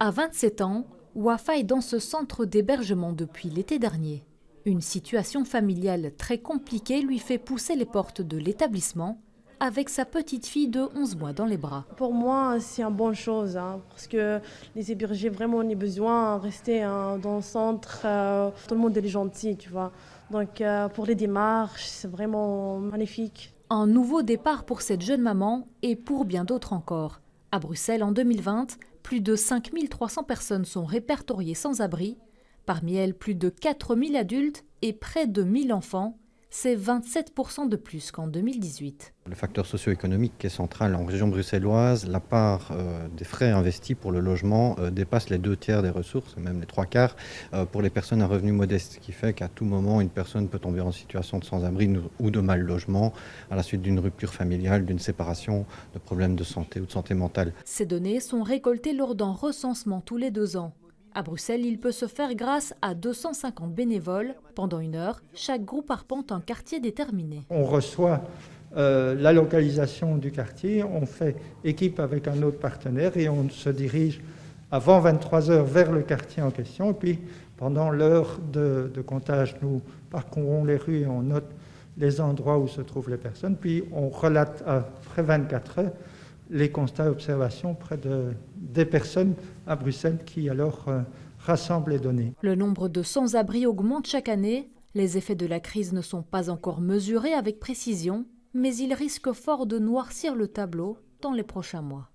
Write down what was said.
À 27 ans, Wafa est dans ce centre d'hébergement depuis l'été dernier. Une situation familiale très compliquée lui fait pousser les portes de l'établissement avec sa petite fille de 11 mois dans les bras. Pour moi, c'est une bonne chose parce que les hébergés, vraiment, on a besoin de rester dans le centre. Tout le monde est gentil, tu vois. Donc, pour les démarches, c'est vraiment magnifique. Un nouveau départ pour cette jeune maman et pour bien d'autres encore. À Bruxelles, en 2020, plus de 5 300 personnes sont répertoriées sans abri. Parmi elles, plus de 4 000 adultes et près de 1 000 enfants. C'est 27% de plus qu'en 2018. Le facteur socio-économique est central en région bruxelloise. La part des frais investis pour le logement dépasse les 2/3 des ressources, même les 3/4 pour les personnes à revenus modestes, ce qui fait qu'à tout moment, une personne peut tomber en situation de sans-abri ou de mal logement à la suite d'une rupture familiale, d'une séparation, de problèmes de santé ou de santé mentale. Ces données sont récoltées lors d'un recensement tous les 2 ans. À Bruxelles, il peut se faire grâce à 250 bénévoles. Pendant 1 heure, chaque groupe arpente un quartier déterminé. On reçoit la localisation du quartier, on fait équipe avec un autre partenaire et on se dirige avant 23 heures vers le quartier en question. Et puis pendant l'heure de comptage, nous parcourons les rues et on note les endroits où se trouvent les personnes. Puis on relate après 24 heures les constats et observations près des personnes à Bruxelles qui alors rassemblent les données. Le nombre de sans-abri augmente chaque année. Les effets de la crise ne sont pas encore mesurés avec précision, mais ils risquent fort de noircir le tableau dans les prochains mois.